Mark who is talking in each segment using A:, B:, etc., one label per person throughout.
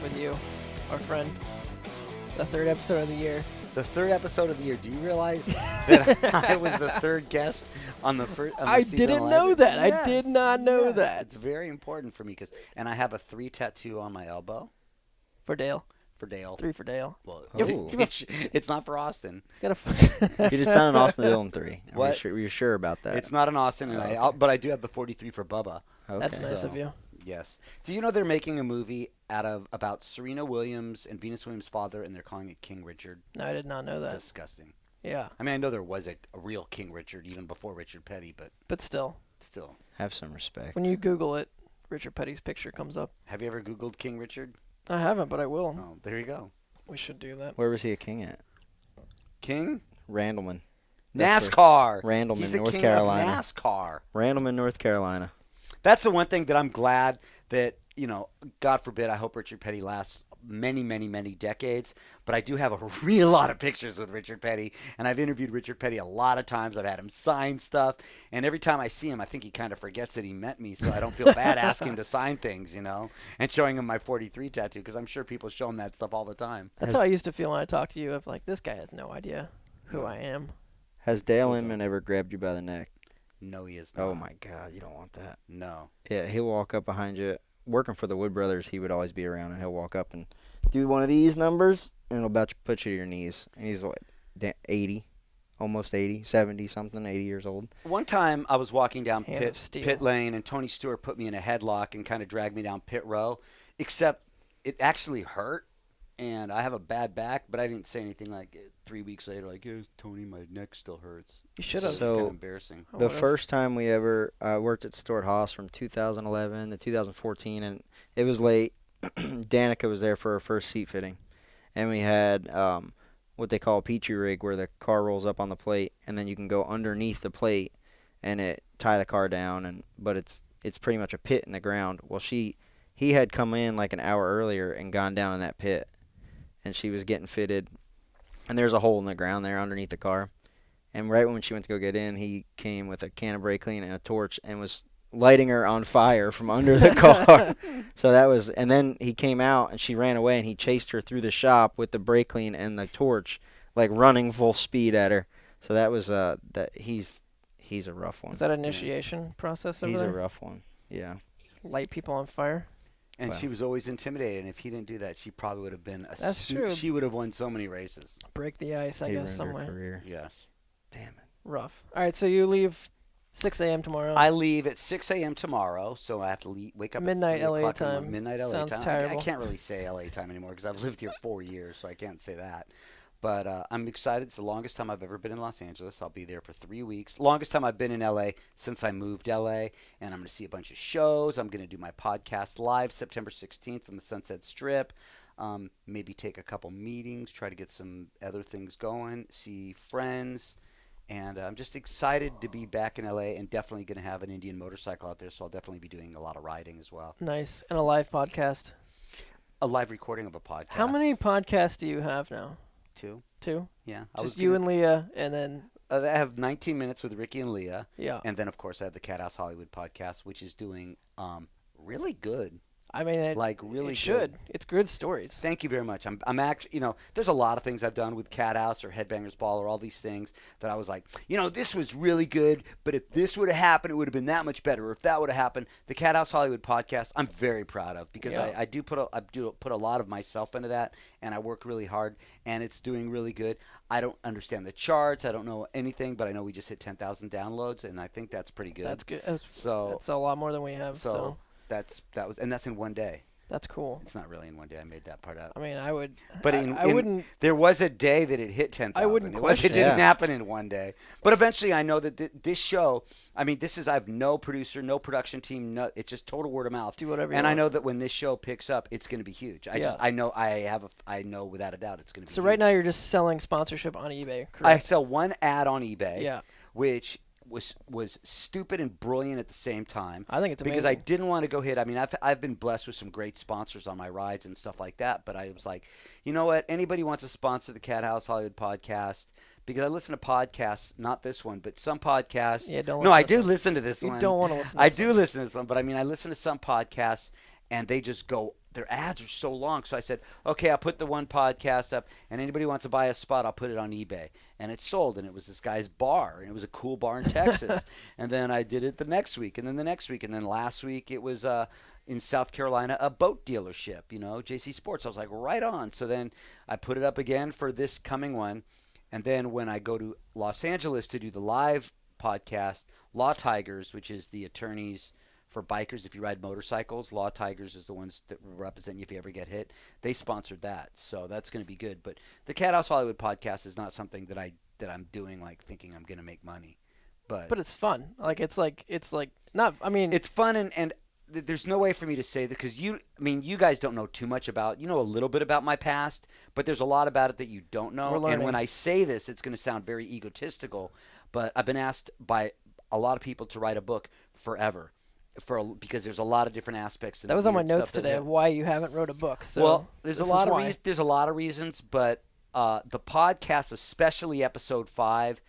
A: with you, our friend. The third episode of the year.
B: The third episode of the year. Do you realize that I was the third guest on the first?
A: I didn't know that.
B: Yes.
A: I did not know
B: Yes.
A: that.
B: It's very important for me and I have a 3 tattoo on my elbow.
A: For Dale.
B: For Dale.
A: 3 for Dale.
B: Well,
C: Oh.
B: it's not for Austin.
A: He's got a.
C: You just sound an Austin Dillon 3.
B: What?
C: You're sure about that?
B: It's not an Austin, but I do have the 43 for Bubba.
C: Okay.
A: That's nice of you.
B: Yes. Do you know they're making a movie about Serena Williams and Venus Williams' father, and they're calling it King Richard?
A: No, I did not know
B: It's
A: that.
B: disgusting.
A: Yeah.
B: I mean, I know there was a real King Richard even before Richard Petty, but
A: still.
C: Have some respect.
A: When you Google it, Richard Petty's picture comes up.
B: Have you ever Googled King Richard?
A: I haven't, but I will.
B: Oh, there you go.
A: We should do that.
C: Where was he a king at?
B: King?
C: Randleman.
B: NASCAR.
C: Randleman,
B: He's the
C: North
B: king
C: Carolina.
B: of NASCAR.
C: Randleman, North Carolina.
B: That's the one thing that I'm glad that, God forbid, I hope Richard Petty lasts many, many, many decades. But I do have a real lot of pictures with Richard Petty, and I've interviewed Richard Petty a lot of times. I've had him sign stuff, and every time I see him, I think he kind of forgets that he met me, so I don't feel bad asking him to sign things, and showing him my 43 tattoo, because I'm sure people show him that stuff all the time.
A: That's how I used to feel when I talked to you. Of like, this guy has no idea who I am.
C: Has Dale Inman ever grabbed you by the neck?
B: No, he is not.
C: Oh, my God. You don't want that.
B: No.
C: Yeah, he'll walk up behind you. Working for the Wood Brothers, he would always be around, and he'll walk up and do one of these numbers, and it'll about to put you to your knees. And he's what, 80, almost 80, 70 something, 80 years old.
B: One time I was walking down
A: Hand of steel.
B: pit lane, and Tony Stewart put me in a headlock and kind of dragged me down pit row, except it actually hurt, and I have a bad back, but I didn't say anything like 3 weeks later, like, yes, Tony, my neck still hurts.
A: You should have.
B: It's kind
C: So-
B: of embarrassing.
A: I
C: The
A: would've.
C: first time we ever worked at Stuart Haas from 2011 to 2014, and it was late. Danica was there for her first seat fitting, and we had what they call a Petri rig, where the car rolls up on the plate, and then you can go underneath the plate and tie the car down. But it's pretty much a pit in the ground. Well, he had come in like an hour earlier and gone down in that pit, and she was getting fitted, and there's a hole in the ground there underneath the car. And right when she went to go get in, he came with a can of brake clean and a torch and was lighting her on fire from under the car. So that was, and then he came out and she ran away, and he chased her through the shop with the brake clean and the torch, like running full speed at her. So that was that he's a rough one.
A: Is that an initiation process over
C: He's
A: there?
C: a rough one. Yeah.
A: Light people on fire?
B: And
C: Wow.
B: she was always intimidated, and if he didn't do that, she probably would have been
A: That's true.
B: She would have won so many races.
A: Break the ice, I
C: He
A: guess,
C: ruined her
A: somewhere.
C: career.
B: Yes.
C: Damn it.
A: Rough. All right, so you leave 6 a.m. tomorrow.
B: I leave at 6 a.m. tomorrow, so I have to wake up
A: Midnight
B: at 3
A: LA
B: o'clock in the
A: time.
B: morning. Midnight LA
A: Sounds
B: time. I
A: terrible.
B: can't really say LA time anymore because I've lived here 4 years, so I can't say that. But I'm excited. It's the longest time I've ever been in Los Angeles. I'll be there for 3 weeks. Longest time I've been in LA since I moved LA. And I'm going to see a bunch of shows. I'm going to do my podcast live September 16th from the Sunset Strip. Maybe take a couple meetings, try to get some other things going, see friends. And I'm just excited to be back in LA, and definitely going to have an Indian motorcycle out there. So I'll definitely be doing a lot of riding as well.
A: Nice. And a live podcast.
B: A live recording of a podcast.
A: How many podcasts do you have now?
B: 2.
A: 2?
B: Yeah.
A: Just you and Leah, and then,
B: I have 19 minutes with Ricky and Leah.
A: yeah.
B: And then, of course, I have the Cat House Hollywood podcast, which is doing really good.
A: I mean, it,
B: Like, really
A: it should.
B: good.
A: It's good stories.
B: Thank you very much. I'm actually, there's a lot of things I've done with Cat House or Headbangers Ball or all these things that I was like, this was really good, but if this would have happened, it would have been that much better. Or if that would have happened, the Cat House Hollywood podcast, I'm very proud of because
A: Yeah.
B: I do put a lot of myself into that, and I work really hard, and it's doing really good. I don't understand the charts. I don't know anything, but I know we just hit 10,000 downloads, and I think that's pretty good.
A: That's good.
B: So
A: That's a lot more than we have, so
B: that's in one day.
A: that's cool.
B: It's not really in one day. I made that part up.
A: I mean, I would.
B: But
A: I wouldn't.
B: There was a day that it hit 10,000.
A: I wouldn't
B: It
A: question it.
B: didn't
C: Yeah.
B: happen in one day. But eventually, I know that this show. I mean, I have no producer, no production team. It's just total word of mouth.
A: Do whatever you
B: And I
A: want.
B: know that when this show picks up, it's going to be huge.
A: Yeah.
B: I know without a doubt it's going to be.
A: So
B: huge.
A: right now you're just selling sponsorship on eBay,
B: I
A: correct?
B: sell one ad on eBay.
A: Yeah.
B: Which was stupid and brilliant at the same time.
A: I think it's amazing.
B: Because I didn't want to go hit. I mean, I've been blessed with some great sponsors on my rides and stuff like that. But I was like, you know what? Anybody wants to sponsor the Cat House Hollywood podcast? Because I listen to podcasts, not this one, but some podcasts.
A: Yeah, don't
B: No,
A: listen
B: I
A: to
B: do
A: this one.
B: listen to this
A: You
B: one.
A: don't want to listen to
B: I
A: this
B: do
A: one.
B: listen to this one, but I mean, I listen to some podcasts, and they just go their ads are so long. So I said, okay, I'll put the one podcast up, and anybody who wants to buy a spot, I'll put it on eBay. And it sold, and it was this guy's bar, and it was a cool bar in Texas. And then I did it the next week, and then the next week, and then last week it was in South Carolina, a boat dealership, JC Sports. I was like, right on. So then I put it up again for this coming one. And then when I go to Los Angeles to do the live podcast, Law Tigers, which is the attorneys for bikers, if you ride motorcycles, Law Tigers is the ones that represent you if you ever get hit. They sponsored that, so that's going to be good. But the Cat House Hollywood podcast is not something that I'm doing like thinking I'm going to make money. But
A: it's fun. It's not. I mean,
B: it's fun, and there's no way for me to say that because you guys don't know too much about. You know a little bit about my past, but there's a lot about it that you don't know.
A: We're learning.
B: And when I say this, it's going to sound very egotistical, but I've been asked by a lot of people to write a book forever. Because there's a lot of different aspects.
A: That was on my notes today of why you haven't wrote a book. So
B: well, there's a lot of reasons, but the podcast, especially episode 5,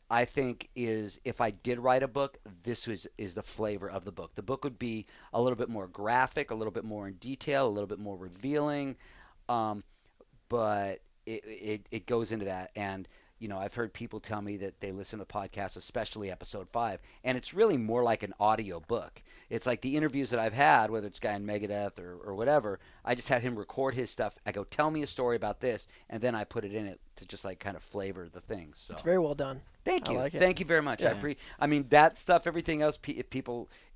B: I think is if I did write a book, this is the flavor of the book. The book would be a little bit more graphic, a little bit more in detail, a little bit more revealing, but it goes into that. And I've heard people tell me that they listen to the podcast, especially episode 5, and it's really more like an audio book. It's like the interviews that I've had, whether it's a guy in Megadeth or whatever, I just had him record his stuff. I go, tell me a story about this, and then I put it in it to just like kind of flavor the thing. So
A: it's very well done.
B: Thank you.
A: I like it.
B: Thank you very much.
C: Yeah.
B: That stuff, everything else,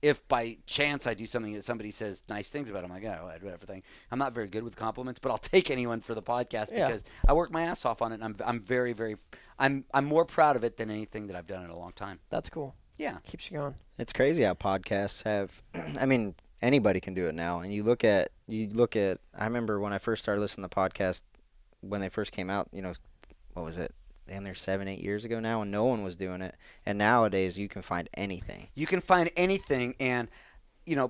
B: if by chance I do something that somebody says nice things about, I'm like, oh, whatever thing. I'm not very good with compliments, but I'll take anyone for the podcast because I work my ass off on it, and I'm very, very, I'm more proud of it than anything that I've done in a long time.
A: That's cool.
B: Yeah.
A: Keeps you going.
C: It's crazy how podcasts have, anybody can do it now. And you look at, I remember when I first started listening to podcasts, when they first came out, what was it? And they're 7-8 years ago now, and no one was doing it. And nowadays, you can find anything.
B: You can find anything, and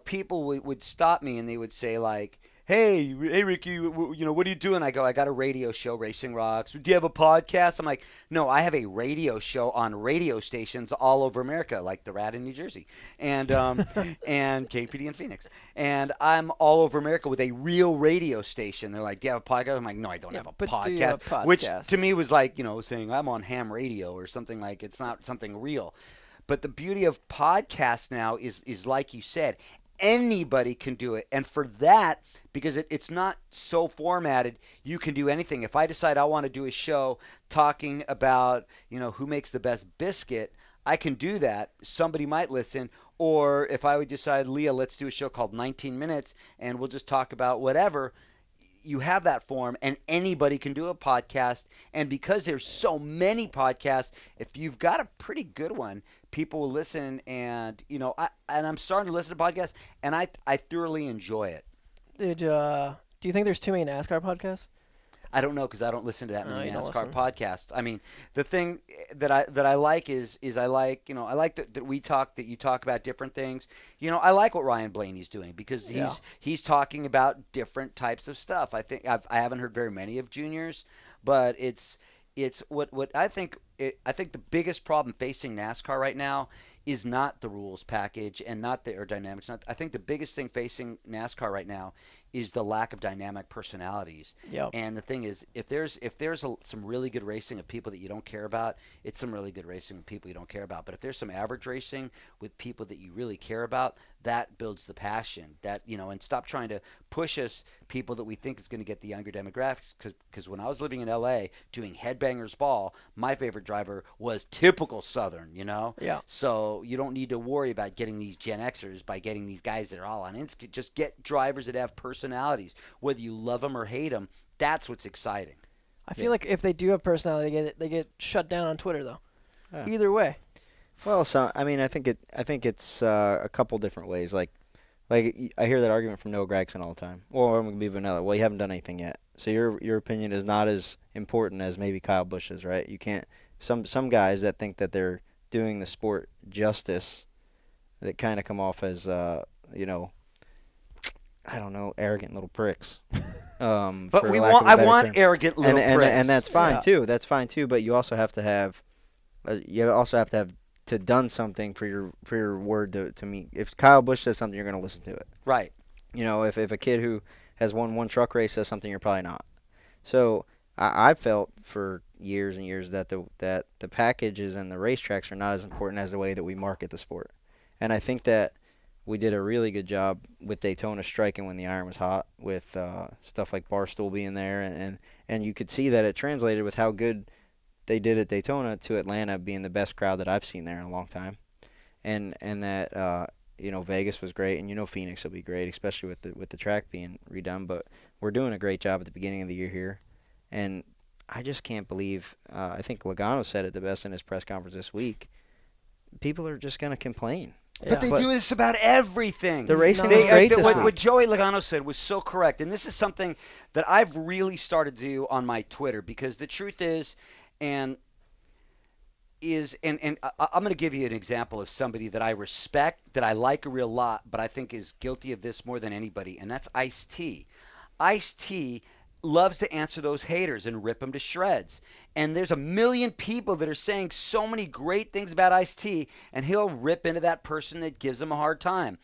B: people would stop me and they would say like, "Hey, Ricky, what are you doing?" I go, "I got a radio show, Racing Rocks. Do you have a podcast?" I'm like, "No, I have a radio show on radio stations all over America, like the Rad in New Jersey, and and KPD in Phoenix, and I'm all over America with a real radio station." They're like, "Do you have a podcast?" I'm like, "No, I don't have a podcast,"
A: do you have a podcast?
B: Which to me was like, saying I'm on ham radio or something like it's not something real. But the beauty of podcasts now is like you said, anybody can do it. And for that, because it's not so formatted, you can do anything. If I decide I want to do a show talking about, who makes the best biscuit, I can do that. Somebody might listen. Or if I would decide, Leah, let's do a show called 19 Minutes and we'll just talk about whatever. You have that form, and anybody can do a podcast. And because there's so many podcasts, if you've got a pretty good one, people will listen. And I'm starting to listen to podcasts, and I thoroughly enjoy it.
A: Do you think there's too many NASCAR podcasts?
B: I don't know because I don't listen to that many
A: you don't
B: NASCAR
A: listen.
B: podcasts. The thing that I like is I like that you talk about different things. I like what Ryan Blaney's doing because he's talking about different types of stuff. I think I haven't heard very many of Junior's, but it's what I think. I think the biggest problem facing NASCAR right now is not the rules package and not the aerodynamics. I think the biggest thing facing NASCAR right now is the lack of dynamic personalities.
A: Yep.
B: And the thing is, if there's some really good racing of people that you don't care about, it's some really good racing with people you don't care about. But if there's some average racing with people that you really care about, that builds the passion. And stop trying to push us people that we think is going to get the younger demographics. Because when I was living in LA doing Headbangers Ball, my favorite driver was typical Southern.
A: Yeah.
B: So you don't need to worry about getting these Gen Xers by getting these guys that are all on Insta. Just get drivers that have personalities. Whether you love them or hate them, that's what's exciting.
A: I feel like if they do have personality, they get shut down on Twitter though.
C: Yeah.
A: Either way.
C: Well, I think it's a couple different ways. Like I hear that argument from Noah Gragson all the time. Well, I'm gonna be vanilla. Well, you haven't done anything yet, so your opinion is not as important as maybe Kyle Busch's, right? You can't. Some guys that think that they're doing the sport justice, that kind of come off as I don't know, arrogant little pricks.
B: But
C: I
B: want arrogant little pricks.
C: And that's fine
A: Yeah.
C: too. That's fine too. But you also have to have, done something for your word to meet. If Kyle Busch says something, you're going to listen to it.
B: Right.
C: If a kid who has won one truck race says something you're probably not. So I felt for years and years that the packages and the racetracks are not as important as the way that we market the sport. And I think that we did a really good job with Daytona striking when the iron was hot, with stuff like Barstool being there, and you could see that it translated with how good they did at Daytona to Atlanta being the best crowd that I've seen there in a long time, and that Vegas was great, and Phoenix will be great, especially with the track being redone. But we're doing a great job at the beginning of the year here, and I just can't believe. I think Logano said it the best in his press conference this week. People are just going to complain.
B: But they do this about everything.
C: The racing was great this week.
B: What Joey Logano said was so correct, and this is something that I've really started to do on my Twitter, because the truth is, and I'm going to give you an example of somebody that I respect, that I like a real lot, but I think is guilty of this more than anybody, and that's Ice-T. Ice-T loves to answer those haters and rip them to shreds. And there's a million people that are saying so many great things about Ice-T, and he'll rip into that person that gives him a hard time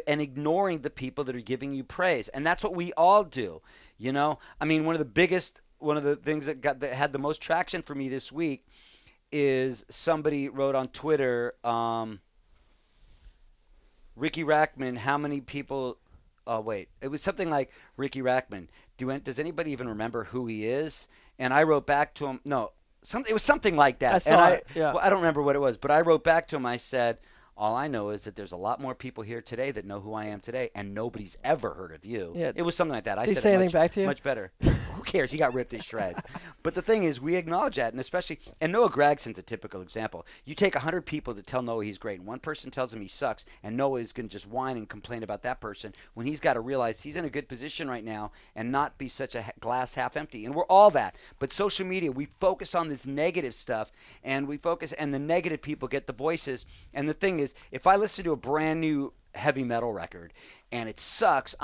B: and ignoring the people that are giving you praise. And that's what we all do. I mean, one of the things that had the most traction for me this week is somebody wrote on Twitter, Riki Rachtman, how many people it was something like, Riki Rachtman, does anybody even remember who he is? And I wrote back to him, it was something like that. Well, I don't remember what it was, but I wrote back to him, I said, all I know is that there's a lot more people here today that know who I am today, and nobody's ever heard of you. Yeah. It was something like that.
A: Did he say anything back to you?
B: Much better. Who cares? He got ripped to shreds. But the thing is, we acknowledge that, and Noah Gragson's a typical example. You take 100 people to tell Noah he's great, and one person tells him he sucks, and Noah is going to just whine and complain about that person when he's got to realize he's in a good position right now and not be such a glass half empty. And we're all that. But social media, we focus on this negative stuff, and the negative people get the voices. And the thing is, if I listen to a brand new heavy metal record and it sucks,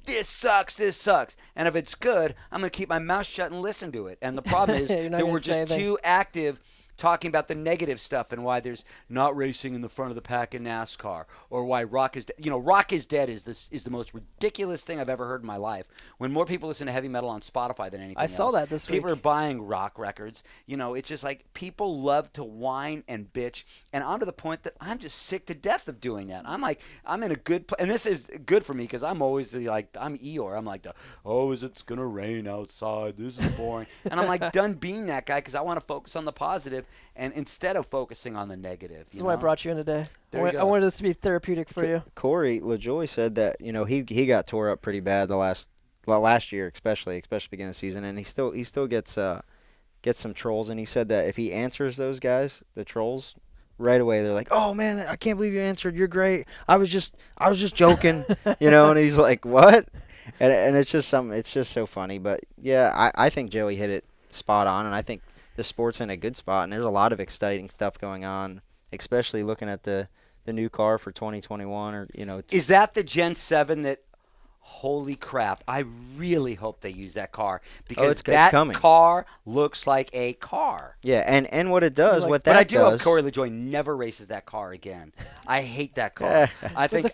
B: this sucks. And if it's good, I'm going to keep my mouth shut and listen to it. And the problem is that we're just too active talking about the negative stuff and why there's not racing in the front of the pack in NASCAR, or why rock is dead. Rock is dead is the most ridiculous thing I've ever heard in my life. When more people listen to heavy metal on Spotify than anything else.
A: I saw that this week.
B: People are buying rock records. It's just like people love to whine and bitch, and I'm to the point that I'm just sick to death of doing that. I'm like, I'm in a good place, and this is good for me because I'm always I'm Eeyore. I'm like, is it's going to rain outside. This is boring. And I'm like done being that guy because I want to focus on the positive. And instead of focusing on the negative.
A: That's why I brought you in today.
B: I
A: wanted this to be therapeutic for you.
C: Corey LaJoy said that, he got tore up pretty bad last year, especially beginning of the season, and he still gets some trolls, and he said that if he answers those guys, the trolls, right away they're like, "Oh man, I can't believe you answered. You're great. I was just joking." And he's like, "What?" And it's just so funny, but yeah, I think Joey hit it spot on, and I think the sport's in a good spot, and there's a lot of exciting stuff going on, especially looking at the new car for 2021.
B: Is that the Gen 7 that? Holy crap! I really hope they use that car because that car looks like a car.
C: Yeah, and what it does,
B: but I do hope Corey LaJoy never races that car again. I hate that car. I think.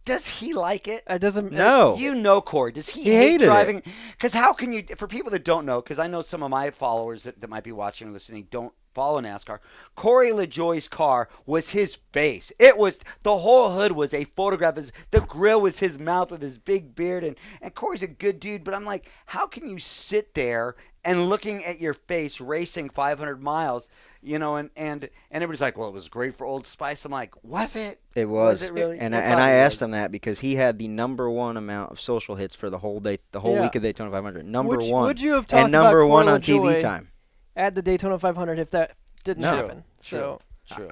B: Does he like it?
A: It doesn't.
C: No.
B: Corey. Does he hate driving? Because how can you? For people that don't know, because I know some of my followers that might be watching and listening don't follow NASCAR. Corey LaJoy's car was his face. The whole hood was a photograph. The grill was his mouth with his big beard, and Corey's a good dude. But I'm like, how can you sit there and looking at your face racing 500 miles? And everybody's like, well, it was great for Old Spice. I'm like, was it?
C: It was.
B: Was it really?
C: And I asked him that because he had the #1 amount of social hits for the whole day, week of Daytona 500. Number one.
A: Would you have talked
C: and number
A: about
C: one
A: Corey
C: on TV
A: LaJoy
C: time
A: at the Daytona 500 if that didn't happen?
B: True.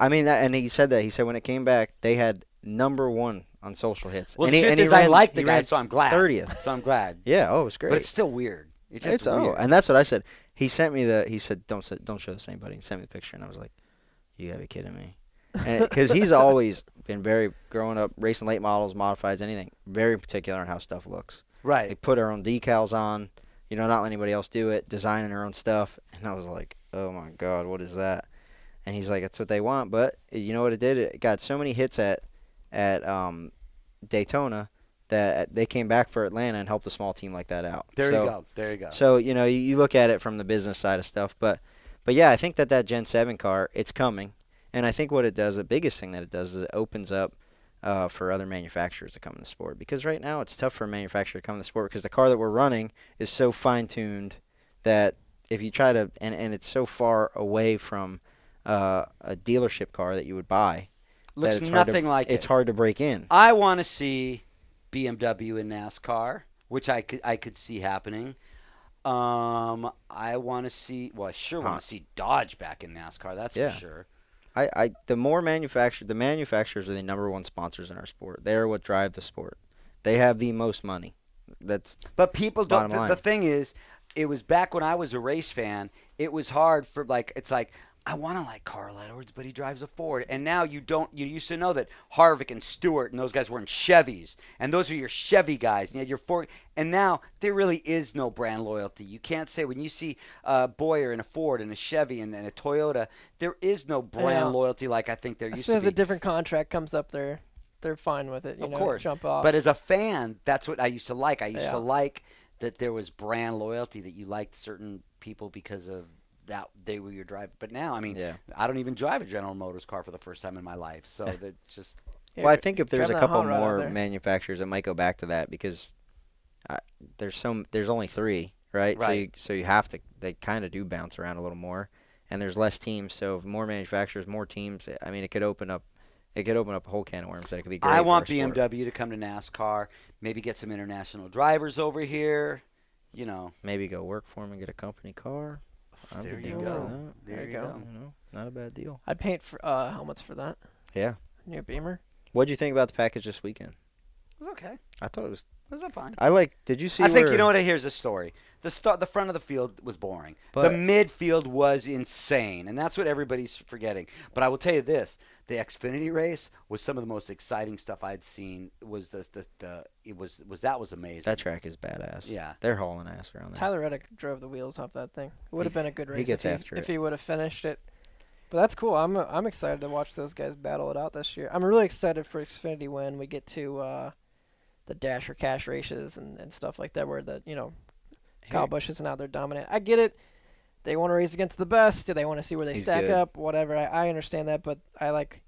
C: I mean, and he said that. He said when it came back, they had #1 on social hits.
B: Well, the truth is I like the guy, so I'm glad.
C: 30th.
B: So I'm glad.
C: Yeah, it's great.
B: But it's still weird. It's just weird.
C: And that's what I said. He sent me he said, don't show this to anybody. He sent me the picture, and I was like, you gotta be kidding me. Because he's always been growing up, racing late models, modifieds, anything, very particular on how stuff looks.
B: Right.
C: They put her own decals on, not letting anybody else do it, designing her own stuff. And I was like, oh my God, what is that? And he's like, that's what they want. But you know what it did? It got so many hits at Daytona that they came back for Atlanta and helped a small team like that out.
B: There you go. There you go.
C: So, you look at it from the business side of stuff. But yeah, I think that Gen 7 car, it's coming. And I think what it does, the biggest thing that it does is it opens up for other manufacturers to come in the sport. Because right now it's tough for a manufacturer to come in the sport because the car that we're running is so fine-tuned that if you try to, and it's so far away from a dealership car that you would buy.
B: Looks
C: that it's
B: nothing like it.
C: It's hard to break in.
B: I want to see BMW in NASCAR, which I could see happening. I want to see. Well, I sure want to see Dodge back in NASCAR. That's for sure.
C: The manufacturers are the number one sponsors in our sport. They're what drive the sport. They have the most money.
B: But people don't.
C: Line.
B: The thing is, it was back when I was a race fan. It was hard for it's like I want to like Carl Edwards, but he drives a Ford. And now you don't. You used to know that Harvick and Stewart and those guys were in Chevys, and those are your Chevy guys. And you had your Ford. And now there really is no brand loyalty. You can't say when you see Boyer in a Ford and a Chevy and a Toyota, there is no brand loyalty like I think there used to be.
A: As soon as a different contract comes up, they're fine with it.
B: Of course,
A: jump off.
B: But as a fan, that's what I used to like. I used to like that there was brand loyalty, that you liked certain people because of that they were your driver. But now, I mean, I don't even drive a General Motors car for the first time in my life. So that just.
C: Well, I think if there's a couple more manufacturers that might go back to that because there's only 3, right?
B: Right.
C: So you have to. They kind of do bounce around a little more, and there's less teams. So if more manufacturers, more teams. I mean, it could open up. It could open up a whole can of worms that it could be great.
B: I want BMW to come to NASCAR. Maybe get some international drivers over here.
C: Maybe go work for them and get a company car.
B: There you go. There you go.
C: Not a bad deal.
A: I'd paint for helmets for that.
C: Yeah.
A: New Beamer.
C: What'd you think about the package this weekend?
B: It was okay.
C: I thought it was.
B: Was that fine?
C: Did you see?
B: I think you know what? Here's the story. The front of the field was boring. The midfield was insane, and that's what everybody's forgetting. But I will tell you this: the Xfinity race was some of the most exciting stuff I'd seen. Was that was amazing.
C: That track is badass.
B: Yeah,
C: they're hauling ass around there.
A: Tyler Reddick drove the wheels off that thing. It would have been a good race.
C: He gets after it
A: if he would have finished it. But that's cool. I'm excited to watch those guys battle it out this year. I'm really excited for Xfinity when we get to the Dash or Cash races and stuff like that, where Kyle Busch isn't out there dominant. I get it. They want to race against the best. Do they want to see where they stack up? Whatever. I understand that, but I like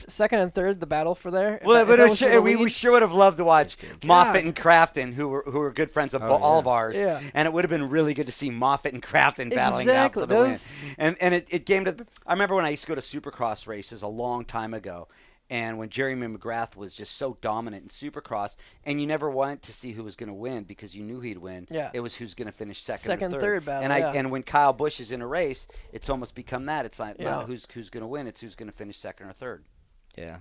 A: second and third, the battle for there.
B: Well, we sure would have loved to watch Moffitt and Crafton, who were good friends of all of ours.
A: Yeah.
B: And it would have been really good to see Moffitt and Crafton battling it out for the win. And it came to. I remember when I used to go to Supercross races a long time ago. And when Jeremy McGrath was just so dominant in Supercross, and you never wanted to see who was going to win because you knew he'd win.
A: Yeah.
B: It was who's going to finish second or
A: third battle.
B: And when Kyle Busch is in a race, it's almost become that. It's not who's going to win. It's who's going to finish second or third.
C: Yeah,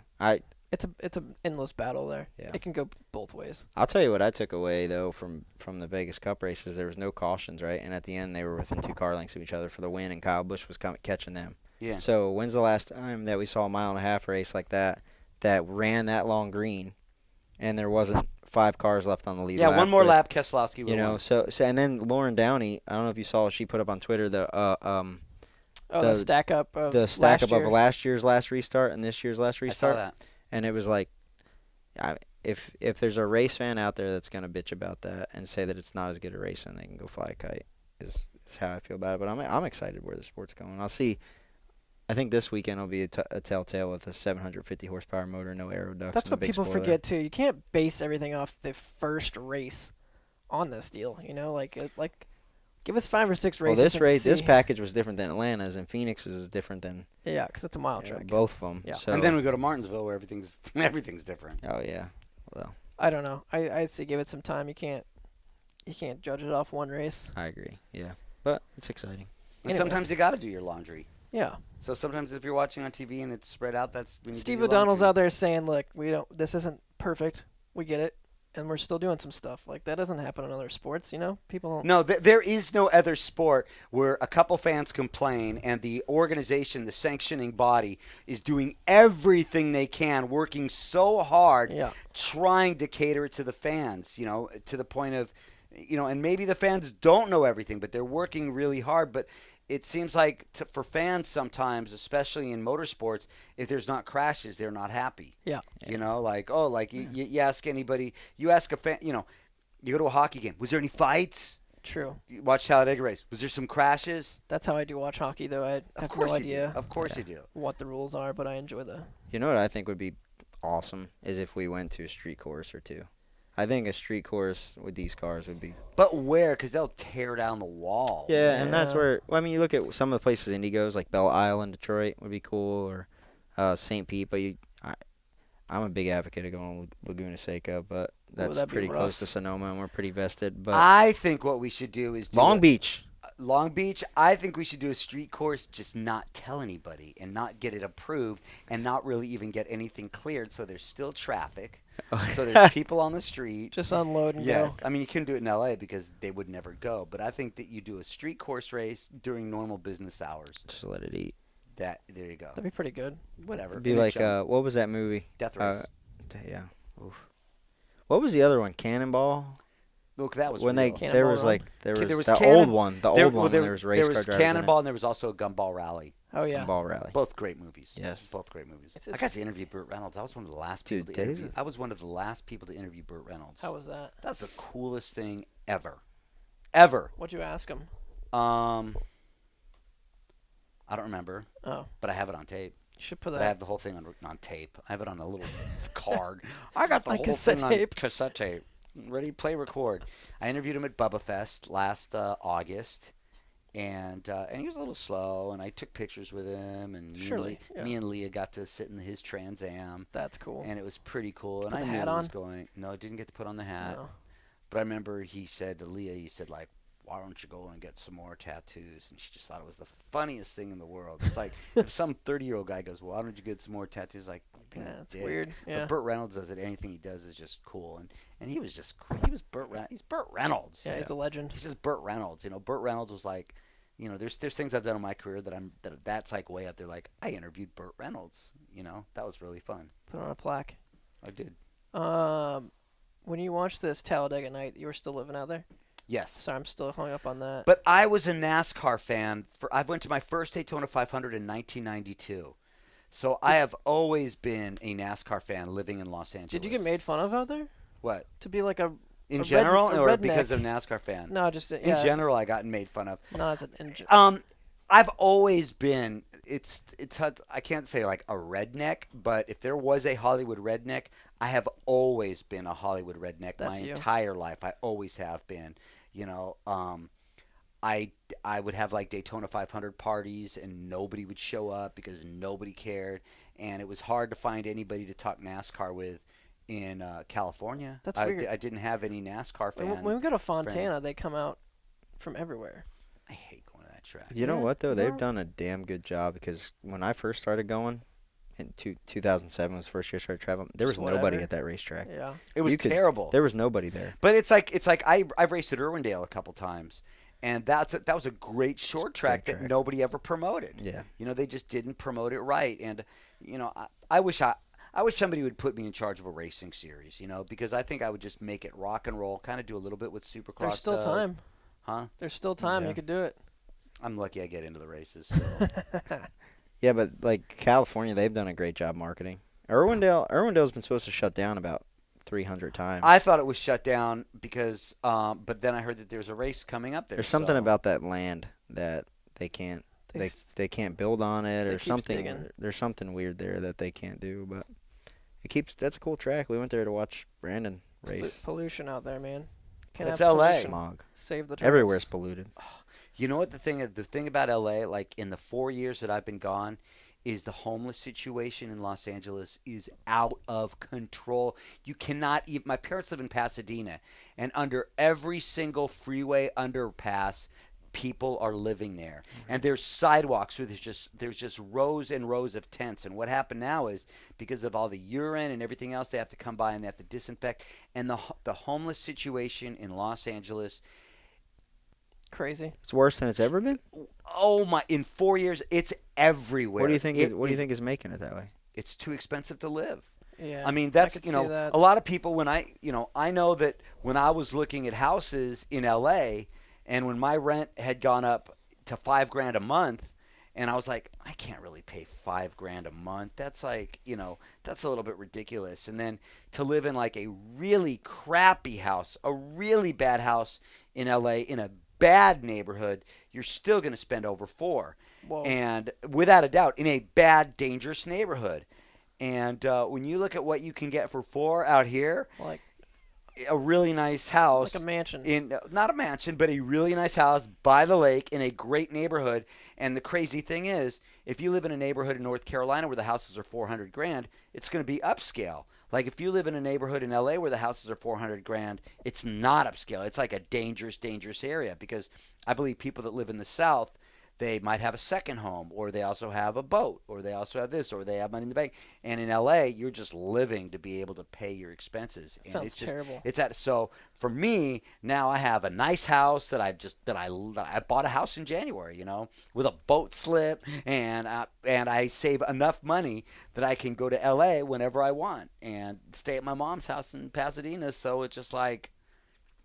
A: it's an endless battle there.
C: Yeah.
A: It can go both ways.
C: I'll tell you what I took away though from the Vegas Cup races. There was no cautions, right? And at the end, they were within 2 car lengths of each other for the win, and Kyle Busch was catching them.
B: Yeah.
C: So when's the last time that we saw a 1.5-mile race like that ran that long green, and there wasn't 5 cars left on the lead?
B: Yeah,
C: lap,
B: one more lap, Keselowski.
C: So and then Lauren Downey. I don't know if you saw. She put up on Twitter the
A: stack up of
C: last year's last restart and this year's last restart.
B: I saw that.
C: And it was like, if there's a race fan out there that's gonna bitch about that and say that it's not as good a race and they can go fly a kite, is how I feel about it. But I'm excited where the sport's going. I'll see. I think this weekend will be a telltale with a 750 horsepower motor, no aero ducts.
A: That's
C: and a
A: what
C: big
A: people
C: spoiler.
A: forget too. You can't base everything off the first race on this deal. Give us 5 or 6 races.
C: Well, this package was different than Atlanta's, and Phoenix's is different than.
A: Yeah, because it's a mile track.
C: Both of them.
A: Yeah.
C: So.
B: And then we go to Martinsville where everything's different.
C: Oh yeah. Well.
A: I don't know. I'd say give it some time. You can't judge it off one race.
C: I agree. Yeah, but it's exciting.
B: And sometimes you got to do your laundry.
A: Yeah.
B: So sometimes if you're watching on TV and it's spread out, that's when you
A: Steve
B: do your
A: O'Donnell's
B: laundry.
A: out there saying, "Look, this isn't perfect. We get it, and we're still doing some stuff. Like that doesn't happen in other sports, People don't."
B: No, there is no other sport where a couple fans complain and the organization, the sanctioning body, is doing everything they can, working so hard, trying to cater it to the fans. To the point of, and maybe the fans don't know everything, but they're working really hard. But it seems like for fans sometimes, especially in motorsports, if there's not crashes, they're not happy.
A: Yeah.
B: You know, like, oh, like you ask anybody, you ask a fan, you know, you go to a hockey game, was there any fights?
A: True.
B: You watch Talladega race, was there some crashes?
A: That's how I do watch hockey, though. I have no idea.
B: Of course you do.
A: What the rules are, but I enjoy the.
C: You know what I think would be awesome is if we went to a street course or two. I think a street course with these cars would be.
B: But where? Because they'll tear down the wall.
C: Yeah, and that's where. Well, I mean, you look at some of the places Indy goes, like Belle Isle in Detroit would be cool, or St. Pete. But I'm a big advocate of going to Laguna Seca, but that's
A: that'd be
C: pretty
A: rough.
C: close to Sonoma, and we're pretty vested. But
B: I think what we should do is
C: Long Beach.
B: Long Beach, I think we should do a street course, just not tell anybody and not get it approved and not really even get anything cleared, so there's still traffic. So there's people on the street.
A: Just unload and
B: Yes.
A: go.
B: I mean, you couldn't do it in L.A. because they would never go. But I think that you do a street course race during normal business hours.
C: Just let it eat.
B: There you go.
A: That'd be pretty good.
B: Whatever.
C: It'd be like what was that movie?
B: Death Race.
C: Yeah. Oof. What was the other one? Cannonball.
B: Look, that was
C: When
B: real.
C: there
A: Cannonball
C: was
A: Run?
C: like there was the
B: Cannon-
C: old one, when there was race
B: there
C: car
B: was
C: drivers in
B: Cannonball
C: it.
B: and there was also a Gumball Rally.
A: Oh yeah.
C: Gumball Rally.
B: Both great movies.
C: Yes.
B: Both great movies.
A: It's-
B: I got to interview Burt Reynolds. I was one of the last people
C: Dude,
B: to interview.
C: days-
B: I was one of the last people to interview Burt Reynolds.
A: How was that?
B: That's the coolest thing ever. Ever.
A: What'd you ask him?
B: I don't remember,
A: Oh,
B: but I have it on tape.
A: you should put
B: But I
A: that.
B: have the whole thing on tape. I have it on a little card. I got the
A: On
B: whole
A: cassette
B: thing
A: tape.
B: on cassette tape. Ready, play, record. I interviewed him at Bubba Fest last August, and he was a little slow, and I took pictures with him, and
A: Surely, yeah.
B: me and Leah got to sit in his Trans Am,
A: That's cool.
B: and it was pretty cool.
A: Put
B: And I
A: the
B: knew
A: hat
B: it was
A: on?
B: going. No, I didn't get to put on the hat.
A: No.
B: But I remember he said to Leah, he said, like, why don't you go and get some more tattoos? And she just thought it was the funniest thing in the world. It's like if some 30-year-old guy goes, well, why don't you get some more tattoos? Like, being a
A: Yeah, it's
B: dick.
A: weird. Yeah.
B: But Burt Reynolds does it. Anything he does is just cool. And he was just cool. He's Burt Reynolds.
A: Yeah, he's a legend.
B: He's just Burt Reynolds. You know, Burt Reynolds was like, you know, there's things I've done in my career that's like way up there. Like, I interviewed Burt Reynolds. You know, that was really fun.
A: Put on a plaque.
B: I did.
A: When you watched this Talladega night, you were still living out there?
B: Yes.
A: Sorry, I'm still hung up on that.
B: But I was a NASCAR fan. I went to my first Daytona 500 in 1992. So I have always been a NASCAR fan living in Los Angeles.
A: Did you get made fun of out there?
B: What?
A: To be like a
B: In general
A: a
B: or
A: redneck.
B: because of NASCAR fan?
A: No, just
B: In
A: yeah.
B: general, I got made fun of.
A: No, as an
B: I've always been. It's I can't say like a redneck, but if there was a Hollywood redneck, I have always been a Hollywood redneck
A: That's
B: my
A: you.
B: entire life. I always have been. You know, I would have like Daytona 500 parties and nobody would show up because nobody cared, and it was hard to find anybody to talk NASCAR with in California.
A: That's
B: I,
A: weird.
B: I didn't have any NASCAR fan.
A: when we go to Fontana, they come out from everywhere.
B: I hate going to that track.
C: You know
A: Yeah,
C: what though?
A: no.
C: They've done a damn good job because when I first started going, in 2007 was the first year I started traveling. There was
A: Just
C: nobody
A: whatever.
C: at that racetrack.
A: Yeah.
B: It was
C: You could-
B: terrible.
C: There was nobody there.
B: But it's like I've raced at Irwindale a couple times, and that was a great short track
C: great
B: that
C: track.
B: nobody ever promoted.
C: Yeah.
B: You know, they just didn't promote it right, and you know, I wish somebody would put me in charge of a racing series. You know, because I think I would just make it rock and roll, kind of do a little bit with Supercross.
A: There's still
B: does.
A: time.
B: Huh?
A: There's still time.
C: Yeah.
A: You could do it.
B: I'm lucky I get into the races. So.
C: Yeah, but like California, they've done a great job marketing. Irwindale's been supposed to shut down about 300 times.
B: I thought it was shut down because, but then I heard that there's a race coming up there.
C: There's something
B: so-
C: about that land that they can't they can't build on it
A: they
C: or
A: keep
C: something.
A: digging.
C: There's something weird there that they can't do, but that's a cool track. We went there to watch Brandon race.
A: Pollution out there, man. Can't
B: It's
A: have
B: LA.
A: pollution.
C: Smog.
A: Save the turtles.
C: Everywhere's polluted.
B: You know what the thing about LA, like in the 4 years that I've been gone, is the homeless situation in Los Angeles is out of control. You cannot even. My parents live in Pasadena, and under every single freeway underpass, people are living there. And there's sidewalks where there's just rows and rows of tents. And what happened now is because of all the urine and everything else, they have to come by and they have to disinfect. And the homeless situation in Los Angeles.
A: Crazy.
C: It's worse than it's ever been.
B: Oh my! In 4 years, it's everywhere.
C: What do you think?
B: It
C: What do you think is making it that way?
B: It's too expensive to live.
A: Yeah.
B: I mean, that's
A: could
B: you
A: see
B: know,
A: that.
B: a lot of people when I know that when I was looking at houses in LA, and when my rent had gone up to $5,000 a month. And I was like, I can't really pay $5,000 a month. That's like, that's a little bit ridiculous. And then to live in like a really crappy house, a really bad house in LA in a bad neighborhood, you're still going to spend over four.
A: Whoa.
B: And without a doubt, in a bad, dangerous neighborhood. And when you look at what you can get for four out here,
A: Like
B: a really nice house,
A: like a mansion.
B: in not a mansion, but a really nice house by the lake in a great neighborhood. And the crazy thing is, if you live in a neighborhood in North Carolina where the houses are $400,000, it's going to be upscale. Like if you live in a neighborhood in LA where the houses are $400,000, it's not upscale. It's like a dangerous, dangerous area, because I believe people that live in the South, they might have a second home, or they also have a boat, or they also have this, or they have money in the bank. And in LA, you're just living to be able to pay your expenses. And
A: Sounds
B: it's just
A: terrible.
B: it's at so for me now, I have a nice house that I bought a house in January, with a boat slip, and I save enough money that I can go to LA whenever I want and stay at my mom's house in Pasadena. So it's just like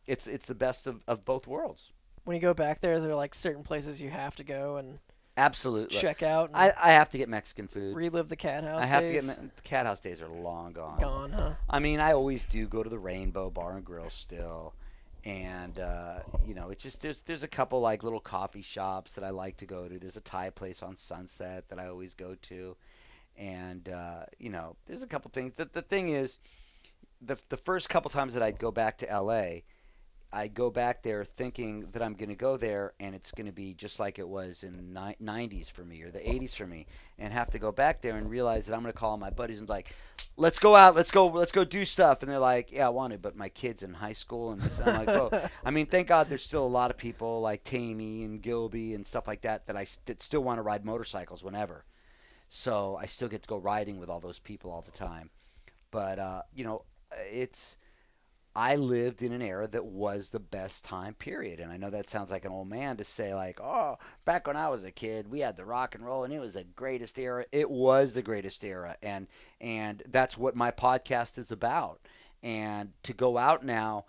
B: it's the best of both worlds.
A: When you go back there, is there like certain places you have to go and
B: Absolutely.
A: check out and
B: I have to get Mexican food.
A: relive the cat house
B: I have
A: days?
B: to get the cat house days are long gone.
A: Gone, huh?
B: I mean, I always do go to the Rainbow Bar and Grill still, and it's just there's a couple like little coffee shops that I like to go to. There's a Thai place on Sunset that I always go to, and there's a couple things. The thing is, the first couple times that I'd go back to L.A., I go back there thinking that I'm going to go there and it's going to be just like it was in the 90s for me or the 80s for me, and have to go back there and realize that I'm going to call my buddies and be like, let's go out, let's go do stuff. And they're like, yeah, I want to, but my kid's in high school and this. And I'm like, oh, I mean, thank God there's still a lot of people like Tammy and Gilby and stuff like that that still want to ride motorcycles whenever. So I still get to go riding with all those people all the time. But, it's. I lived in an era that was the best time period. And I know that sounds like an old man to say, like, oh, back when I was a kid, we had the rock and roll and it was the greatest era. It was the greatest era. And that's what my podcast is about. And to go out now,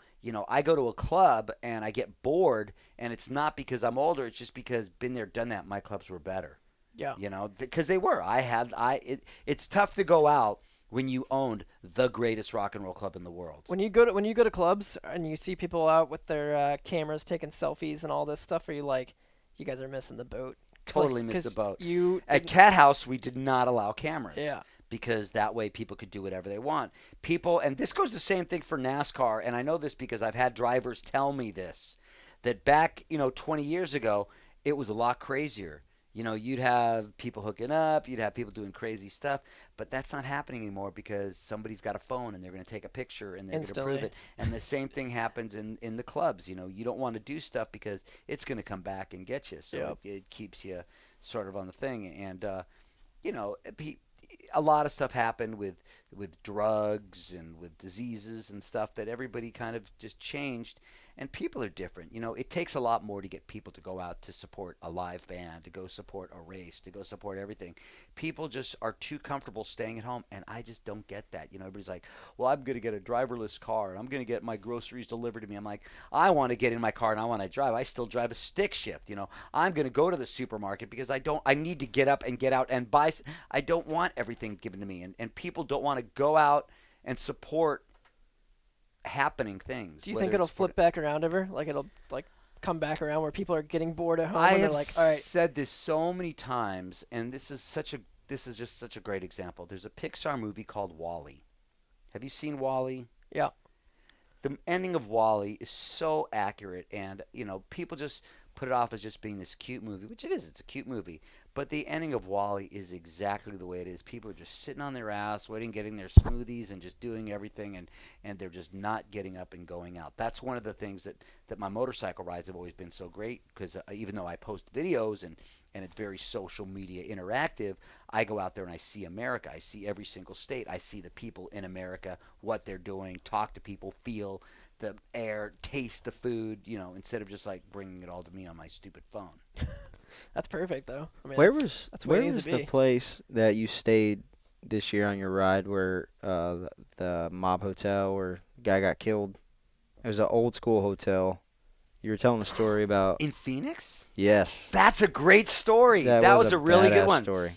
B: I go to a club and I get bored, and it's not because I'm older. It's just because been there, done that. My clubs were better.
A: Yeah.
B: Because they were. It's tough to go out when you owned the greatest rock and roll club in the world.
A: When you go to clubs and you see people out with their cameras taking selfies and all this stuff, are you like, you guys are missing the boat?
B: Totally missed the boat. At
A: didn't-
B: Cat House, we did not allow cameras.
A: Yeah.
B: Because that way people could do whatever they want. And this goes the same thing for NASCAR, and I know this because I've had drivers tell me this, that back, 20 years ago, it was a lot crazier. You'd have people hooking up, you'd have people doing crazy stuff, but that's not happening anymore because somebody's got a phone and they're going to take a picture and they're going to
A: Instantly.
B: prove it. And the same thing happens in the clubs. You don't want to do stuff because it's going to come back and get you. So
A: Yep.
B: it keeps you sort of on the thing. And, a lot of stuff happened with drugs and with diseases and stuff that everybody kind of just changed. And people are different. It takes a lot more to get people to go out to support a live band, to go support a race, to go support everything. People just are too comfortable staying at home, and I just don't get that. Everybody's like, well, I'm going to get a driverless car, and I'm going to get my groceries delivered to me. I'm like, I want to get in my car, and I want to drive. I still drive a stick shift. I'm going to go to the supermarket because I need to get up and get out and buy. I don't want everything given to me, and people don't want to go out and support happening things.
A: Do you think it'll flip back around ever? Like it'll come back around where people are getting bored at home and they're
B: have
A: like, all right,
B: said this so many times, and this is just such a great example. There's a Pixar movie called WALL-E. Have you seen WALL-E?
A: yeah,
B: The ending of WALL-E is so accurate, and people just put it off as just being this cute movie, which it is. It's a cute movie, but the ending of WALL-E is exactly the way it is. People are just sitting on their ass, waiting, getting their smoothies, and just doing everything, and they're just not getting up and going out. That's one of the things that my motorcycle rides have always been so great, because even though I post videos and it's very social media interactive, I go out there and I see America. I see every single state. I see the people in America, what they're doing, talk to people, feel the air, taste the food, instead of just like bringing it all to me on my stupid phone.
A: that's perfect though. I mean,
C: Where
A: that's where it needs
C: was
A: to
C: the
A: be.
C: place that you stayed this year on your ride where the mob hotel where the guy got killed? It was an old school hotel. You were telling the story about
B: In Phoenix?
C: yes.
B: That's a great story.
C: That
B: was a really good
C: badass
B: one.
C: story.